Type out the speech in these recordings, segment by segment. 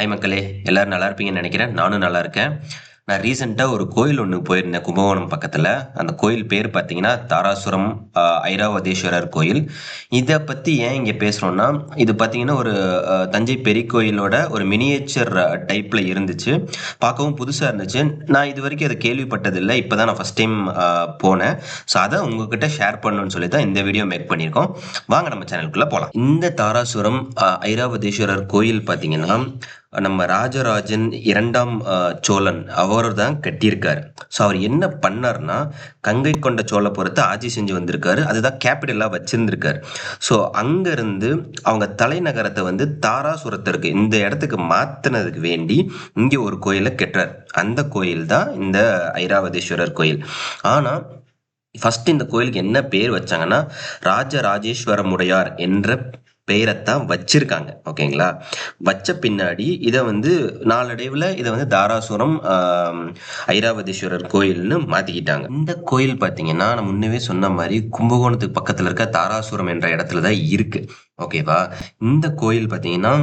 Hi மக்களே, எல்லாரும் நல்லா இருப்பீங்கன்னு நினைக்கிறேன். நானும் நல்லா இருக்கேன். நான் ரீசெண்டாக ஒரு கோயில் ஒன்று போயிருந்தேன் கும்பகோணம் பக்கத்தில். அந்த கோயில் பேர் பார்த்தீங்கன்னா தாராசுரம் ஐராவதீஸ்வரர் கோயில். இதை பற்றி ஏன் இங்கே பேசுகிறோன்னா, இது பார்த்தீங்கன்னா ஒரு தஞ்சை பெரிய கோயிலோட ஒரு மினியேச்சர் டைப்பில் இருந்துச்சு. பார்க்கவும் புதுசாக இருந்துச்சு. நான் இது வரைக்கும் அதை கேள்விப்பட்டதில்லை. இப்போ தான் நான் ஃபஸ்ட் டைம் போனேன். ஸோ அதை உங்ககிட்ட ஷேர் பண்ணணும்னு சொல்லி தான் இந்த வீடியோ மேக் பண்ணியிருக்கோம். வாங்க நம்ம சேனலுக்குள்ளே போகலாம். இந்த தாராசுரம் ஐராவதீஸ்வரர் கோயில் பார்த்தீங்கன்னா நம்ம ராஜராஜன் 2ஆம் சோழன் அவர் தான் கட்டியிருக்காரு. ஸோ அவர் என்ன பண்ணார்னா, கங்கை கொண்ட சோழபுரத்தை ஆட்சி செஞ்சு வந்திருக்காரு. அதுதான் கேபிட்டலாக வச்சிருந்திருக்காரு. ஸோ அங்கேருந்து அவங்க தலைநகரத்தை வந்து தாராசுரத்திற்கு இந்த இடத்துக்கு மாற்றினதுக்கு வேண்டி இங்கே ஒரு கோயிலை கட்டுறார். அந்த கோயில் தான் இந்த ஐராவதீஸ்வரர் கோயில். ஆனால் ஃபர்ஸ்ட் இந்த கோயிலுக்கு என்ன பேர் வச்சாங்கன்னா, ராஜராஜேஸ்வரமுடையார் என்ற பெயரைத்தான் வச்சிருக்காங்க. ஓகேங்களா? வச்ச பின்னாடி இதை வந்து நாளடைவில் இதை வந்து தாராசுரம் ஐராவதீஸ்வரர் கோயில்னு மாற்றிக்கிட்டாங்க. இந்த கோயில் பார்த்தீங்கன்னா நான் முன்னவே சொன்ன மாதிரி கும்பகோணத்துக்கு பக்கத்தில் இருக்க தாராசுரம் என்ற இடத்துல தான் இருக்கு. ஓகேவா? இந்த கோயில் பார்த்தீங்கன்னா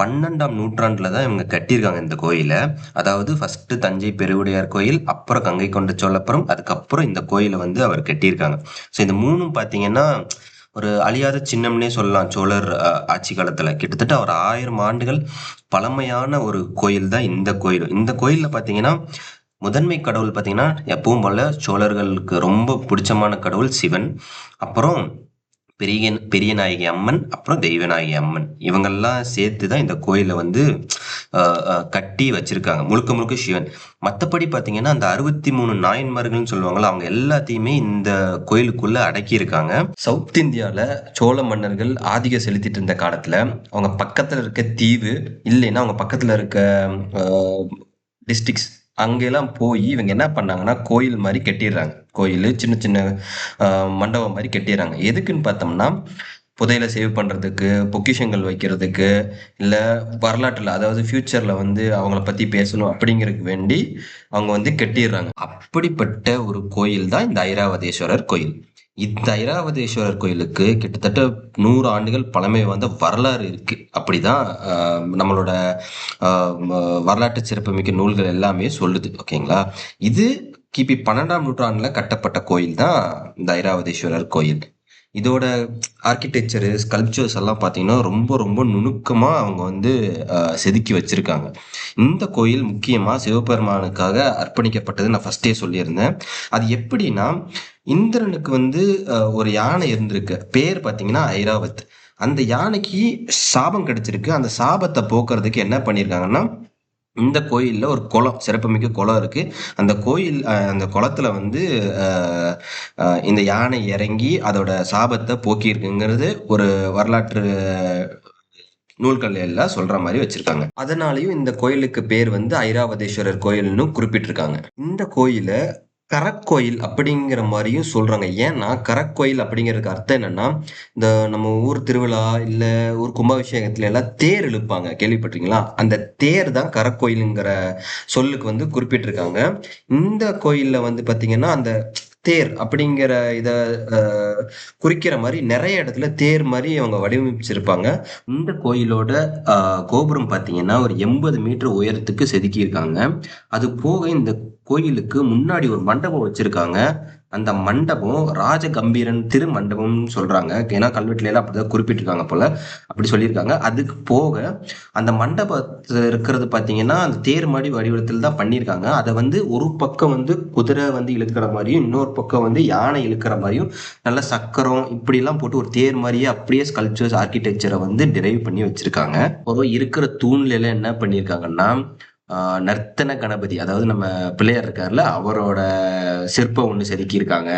12ஆம் நூற்றாண்டில் தான் இவங்க கட்டியிருக்காங்க இந்த கோயிலை. அதாவது ஃபர்ஸ்ட் தஞ்சை பெருவுடையார் கோயில், அப்புறம் கங்கை கொண்ட சோழபுரம், அதுக்கப்புறம் இந்த கோயிலை வந்து அவர் கட்டியிருக்காங்க. ஸோ இந்த மூணும் பார்த்தீங்கன்னா ஒரு அழியாத சின்னம்னே சொல்லலாம். சோழர் ஆட்சி காலத்துல கிட்டத்தட்ட ஒரு 1000 ஆண்டுகள் பழமையான ஒரு கோயில் தான் இந்த கோயில். இந்த கோயில்ல பாத்தீங்கன்னா முதன்மை கடவுள் பாத்தீங்கன்னா எப்பவும் போல சோழர்களுக்கு ரொம்ப பிடிச்சமான கடவுள் சிவன், அப்புறம் பெரிய நாயகி அம்மன், அப்புறம் தெய்வநாயகி அம்மன், இவங்கெல்லாம் சேர்த்து தான் இந்த கோயிலை வந்து கட்டி வச்சிருக்காங்க. முழுக்க முழுக்க சிவன். மற்றபடி பார்த்தீங்கன்னா அந்த 63 நாயன்மார்கள்னு சொல்லுவாங்கல்ல, அவங்க எல்லாத்தையுமே இந்த கோயிலுக்குள்ள அடக்கி இருக்காங்க. சவுத் இந்தியாவில் சோழ மன்னர்கள் ஆதிக்கம் செலுத்திட்டு இருந்த காலத்துல அவங்க பக்கத்துல இருக்க தீவு இல்லைன்னா அவங்க பக்கத்துல இருக்க டிஸ்ட்ரிக்ஸ் அங்கெல்லாம் போய் இவங்க என்ன பண்ணாங்கன்னா கோயில் மாதிரி கட்டிடுறாங்க. கோயில் சின்ன சின்ன மண்டபம் மாதிரி கட்டிடுறாங்க. எதுக்குன்னு பார்த்தோம்னா, புதையலை சேவ் பண்ணுறதுக்கு, பொக்கிஷங்கள் வைக்கிறதுக்கு, இல்லை வரலாற்றில் அதாவது ஃப்யூச்சரில் வந்து அவங்கள பற்றி பேசணும் அப்படிங்கிறதுக்கு வேண்டி அவங்க வந்து கட்டிடுறாங்க. அப்படிப்பட்ட ஒரு கோயில் தான் இந்த ஐராவதீஸ்வரர் கோயில். இந்த ஐராவதீஸ்வரர் கோயிலுக்கு கிட்டத்தட்ட 100 ஆண்டுகள் பழமை வாய்ந்த வரலாறு இருக்கு. அப்படிதான் நம்மளோட வரலாற்று சிறப்புமிக்க நூல்கள் எல்லாமே சொல்லுது. ஓகேங்களா? இது கிபி 12ஆம் நூற்றாண்டுல கட்டப்பட்ட கோயில் தான் இந்த ஐராவதீஸ்வரர் கோயில். இதோட ஆர்கிடெக்சரு, ஸ்கல்ப்சர்ஸ் எல்லாம் பார்த்தீங்கன்னா ரொம்ப ரொம்ப நுணுக்கமாக அவங்க வந்து செதுக்கி வச்சிருக்காங்க. இந்த கோயில் முக்கியமாக சிவபெருமானுக்காக அர்ப்பணிக்கப்பட்டது நான் ஃபர்ஸ்டே சொல்லியிருந்தேன். அது எப்படின்னா, இந்திரனுக்கு வந்து ஒரு யானை இருந்திருக்கு. பேர் பார்த்தீங்கன்னா ஐராவத். அந்த யானைக்கு சாபம் கிடைச்சிருக்கு. அந்த சாபத்தை போக்குறதுக்கு என்ன பண்ணியிருக்காங்கன்னா, இந்த கோயில்ல ஒரு குளம், சிறப்புமிக்க குளம் இருக்கு. அந்த கோயில் அந்த குளத்துல வந்து இந்த யானை இறங்கி அதோட சாபத்தை போக்கியிருக்குங்கிறது ஒரு வரலாற்று நூல்கள் எல்லாம் சொல்ற மாதிரி வச்சிருக்காங்க. அதனாலயும் இந்த கோயிலுக்கு பேர் வந்து ஐராவதீஸ்வரர் கோயில்னு குறிப்பிட்டிருக்காங்க. இந்த கோயில கரக்கோயில் அப்படிங்கிற மாதிரியும் சொல்றாங்க. ஏன்னா கரக்கோயில் அப்படிங்கிறதுக்கு அர்த்தம் என்னன்னா, இந்த நம்ம ஊர் திருவிழா இல்ல ஊர் கும்பாபிஷேகத்துல எல்லாம் தேர் இழுப்பாங்க, கேள்விப்பட்டிருக்கீங்களா? அந்த தேர் தான் கரக்கோயிலுங்கிற சொல்லுக்கு வந்து குறிப்பிட்டிருக்காங்க. இந்த கோயில்ல வந்து பாத்தீங்கன்னா அந்த தேர் அப்படிங்கிற இத குறிக்கிற மாதிரி நிறைய இடத்துல தேர் மாதிரி அவங்க வடிவமைச்சிருப்பாங்க. இந்த கோயிலோட கோபுரம் பார்த்தீங்கன்னா ஒரு 80 மீட்டர் உயரத்துக்கு செதுக்கி இருக்காங்க. அது போக இந்த கோயிலுக்கு முன்னாடி ஒரு மண்டபம் வச்சிருக்காங்க. அந்த மண்டபம் ராஜ கம்பீரன் திரு மண்டபம்னு சொல்றாங்க. ஏன்னா கல்வெட்டுல எல்லாம் அப்படிதான் குறிப்பிட்டிருக்காங்க போல, அப்படி சொல்லியிருக்காங்க. அதுக்கு போக அந்த மண்டபத்துல இருக்கிறது பாத்தீங்கன்னா அந்த தேர் மாடி வடிவத்தில் தான் பண்ணியிருக்காங்க. அதை வந்து ஒரு பக்கம் வந்து குதிரை வந்து இழுக்கிற மாதிரியும், இன்னொரு பக்கம் வந்து யானை இழுக்கிற மாதிரியும், நல்ல சக்கரம் இப்படி எல்லாம் போட்டு ஒரு தேர் மாதிரியே அப்படியே ஸ்கல்ப்சர்ஸ் ஆர்கிடெக்சரை வந்து டிரைவ் பண்ணி வச்சிருக்காங்க. ஒரு இருக்கிற தூண்ல எல்லாம் என்ன பண்ணியிருக்காங்கன்னா, நர்த்தன கணபதி, அதாவது நம்ம பிள்ளையார் இருக்காருல்ல, அவரோட சிற்பம் ஒன்று செதுக்கி இருக்காங்க.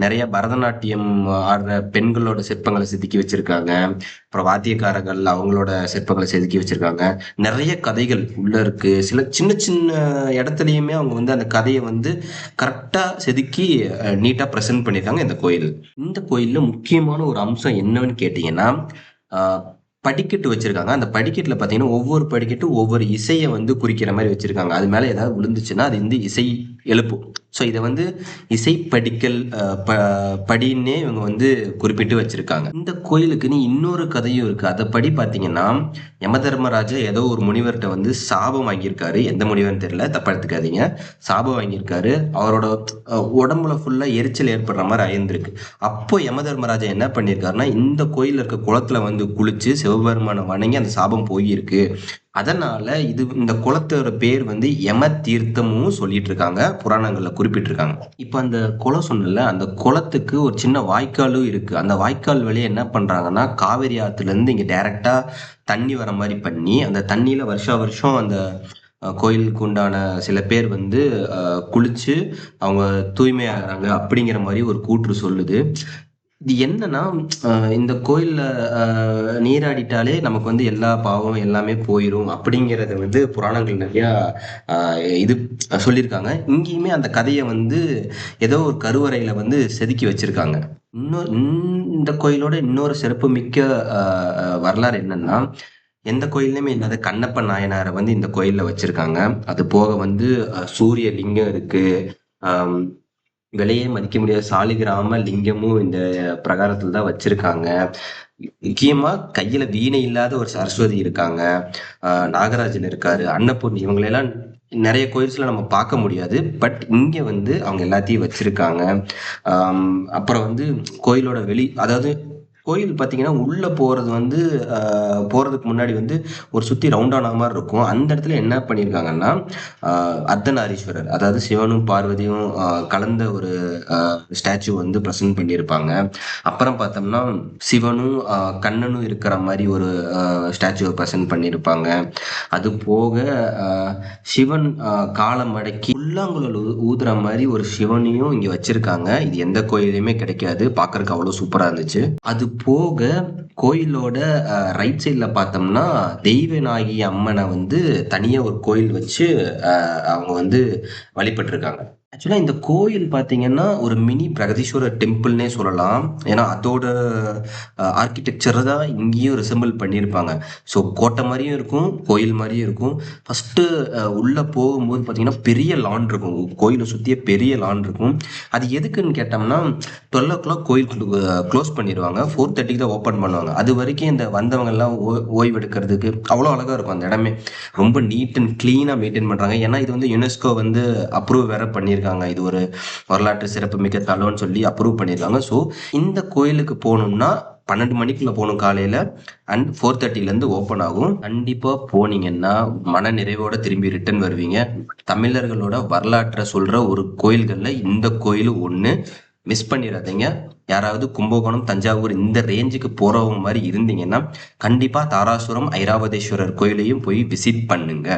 நிறைய பரதநாட்டியம் ஆடுற பெண்களோட சிற்பங்களை செதுக்கி வச்சிருக்காங்க. அப்புறம் வாத்தியக்காரர்கள் அவங்களோட சிற்பங்களை செதுக்கி வச்சிருக்காங்க. நிறைய கதைகள் உள்ள இருக்கு. சில சின்ன சின்ன இடத்துலயுமே அவங்க வந்து அந்த கதையை வந்து கரெக்டா செதுக்கி நீட்டா ப்ரெசென்ட் பண்ணியிருக்காங்க இந்த கோயில். இந்த கோயில்ல முக்கியமான ஒரு அம்சம் என்னன்னு கேட்டீங்கன்னா, படிக்கட்டு வச்சிருக்காங்க. அந்த படிக்கட்டுல பாத்தீங்கன்னா ஒவ்வொரு படிக்கட்டும் ஒவ்வொரு இசையை வந்து குறிக்கிற மாதிரி வச்சிருக்காங்க. அது மேல ஏதாவது விழுந்துச்சுன்னா அது வந்து இசை எழுப்பும். ஸோ இதை வந்து இசைப்படிக்கல் படின்னே இவங்க வந்து குறிப்பிட்டு வச்சிருக்காங்க. இந்த கோயிலுக்குன்னு இன்னொரு கதையும் இருக்கு. அதை படி பார்த்தீங்கன்னா, யமதர்மராஜா ஏதோ ஒரு முனிவர்கிட்ட வந்து சாபம் வாங்கியிருக்காரு. எந்த முனிவர்னு தெரியல, தப்பா எடுத்துக்காதீங்க. சாபம் வாங்கியிருக்காரு. அவரோட உடம்புல ஃபுல்லா எரிச்சல் ஏற்படுற மாதிரி ஆயிருந்திருக்கு. அப்போ யமதர்மராஜா என்ன பண்ணியிருக்காருன்னா, இந்த கோயில்ல இருக்க குளத்துல வந்து குளிச்சு சிவபெருமானை வணங்கி அந்த சாபம் போயிருக்கு. அதனால இந்த குளத்தோட பேர் வந்து யம தீர்த்தமும் சொல்லிட்டு இருக்காங்க, புராணங்கள்ல குறிப்பிட்டிருக்காங்க. இப்ப அந்த குளம் சொன்னல, அந்த குளத்துக்கு ஒரு சின்ன வாய்க்காலும் இருக்கு. அந்த வாய்க்கால் வழியா என்ன பண்றாங்கன்னா, காவிரி ஆத்துல இருந்து இங்க டைரக்டா தண்ணி வர மாதிரி பண்ணி, அந்த தண்ணியில வருஷா வருஷம் அந்த கோயிலுக்கு உண்டான சில பேர் வந்து குளிச்சு அவங்க தூய்மையாகிறாங்க அப்படிங்கிற மாதிரி ஒரு கூற்று சொல்லுது. இது என்னன்னா, இந்த கோயில்ல நீராடிட்டாலே நமக்கு வந்து எல்லா பாவம் எல்லாமே போயிரும் அப்படிங்கிறத வந்து புராணங்கள் நிறையா இது சொல்லியிருக்காங்க. இங்கேயுமே அந்த கதையை வந்து ஏதோ ஒரு கருவறையில வந்து செதுக்கி வச்சிருக்காங்க. இன்னொரு இந்த கோயிலோட இன்னொரு சிறப்புமிக்க வரலாறு என்னன்னா, எந்த கோயில்லையுமே இல்லாத கண்ணப்ப நாயனாரை வந்து இந்த கோயில்ல வச்சிருக்காங்க. அது போக வந்து சூரிய லிங்கம் இருக்கு. ஆம், விலையே மதிக்க முடியாத சாலிகிராம லிங்கமும் இந்த பிரகாரத்துல தான் வச்சிருக்காங்க. முக்கியமா கையில வீணை இல்லாத ஒரு சரஸ்வதி இருக்காங்க. நாகராஜன் இருக்காரு, அன்னபூர்ணி, இவங்களெல்லாம் நிறைய கோயில்ஸ்ல நம்ம பார்க்க முடியாது. பட் இங்க வந்து அவங்க எல்லாத்தையும் வச்சிருக்காங்க. அப்புறம் வந்து கோயிலோட அதாவது கோயில் பார்த்தீங்கன்னா, உள்ள போறது வந்து போறதுக்கு முன்னாடி வந்து ஒரு சுத்தி ரவுண்டான மாதிரி இருக்கும். அந்த இடத்துல என்ன பண்ணியிருக்காங்கன்னா, அர்த்தநாரீஸ்வரர், அதாவது சிவனும் பார்வதியும் கலந்த ஒரு ஸ்டாச்சு வந்து ப்ரெசென்ட் பண்ணியிருப்பாங்க. அப்புறம் பார்த்தோம்னா சிவனும் கண்ணனும் இருக்கிற மாதிரி ஒரு ஸ்டாச்சுவை ப்ரெசென்ட் பண்ணியிருப்பாங்க. அது போக சிவன் காலம் மடக்கி புல்லாங்குழல் ஊதுற மாதிரி ஒரு சிவனையும் இங்க வச்சிருக்காங்க. இது எந்த கோயிலையுமே கிடைக்காது. பார்க்கறதுக்கு அவ்வளவு சூப்பரா இருந்துச்சு. அது போக கோயிலோட ரைட் சைட்ல பார்த்தோம்னா தெய்வநாயகி அம்மனை வந்து தனியா ஒரு கோயில் வச்சு அவங்க வந்து வழிபட்டு இருக்காங்க. ஆக்சுவலா இந்த கோயில் பார்த்தீங்கன்னா ஒரு மினி பிரகதீஸ்வரர் டெம்பிள்னே சொல்லலாம். ஏன்னா அதோட ஆர்கிடெக்சர் தான் இங்கேயும் ரிசம்பிள் பண்ணியிருப்பாங்க. ஸோ கோட்டை மாதிரியும் இருக்கும், கோயில் மாதிரியும் இருக்கும். ஃபர்ஸ்ட் உள்ள போகும்போது பார்த்தீங்கன்னா பெரிய லான் இருக்கும். கோயிலை சுற்றிய பெரிய லான் இருக்கும். அது எதுக்குன்னு கேட்டோம்னா 12 o'clock கோயில் க்ளோஸ் பண்ணிடுவாங்க. 4:30 தான் ஓப்பன் பண்ணுவாங்க. அது வரைக்கும் இந்த வந்தவங்க எல்லாம் ஓய்வு எடுக்கிறதுக்கு அவ்வளோ அழகா இருக்கும். அந்த இடமே ரொம்ப நீட் அண்ட் கிளீனாக மெயின்டைன் பண்றாங்க. ஏன்னா இது வந்து யுனெஸ்கோ வந்து அப்ரூவ் வேற பண்ணியிருக்காங்க. இது ஒரு வரலாற்று சிறப்புமிக்க தலம்னு சொல்லி அப்ரூவ் பண்ணியிருக்காங்க. ஸோ இந்த கோயிலுக்கு போகணும்னா 12 மணிக்குள்ள போகணும் காலையில. அண்ட் 4:30 ஓப்பன் ஆகும். கண்டிப்பா போனீங்கன்னா மன நிறைவோட திரும்பி ரிட்டர்ன் வருவீங்க. தமிழர்களோட வரலாற்றை சொல்ற ஒரு கோயில்கள்ல இந்த கோயில் ஒண்ணு. மிஸ் பண்ணிடாதீங்க. யாராவது கும்பகோணம், தஞ்சாவூர் இந்த ரேஞ்சுக்கு போறவங்க மாதிரி இருந்தீங்கன்னா கண்டிப்பா தாராசுரம் ஐராவதேஸ்வரர் கோயிலையும் போய் விசிட் பண்ணுங்க.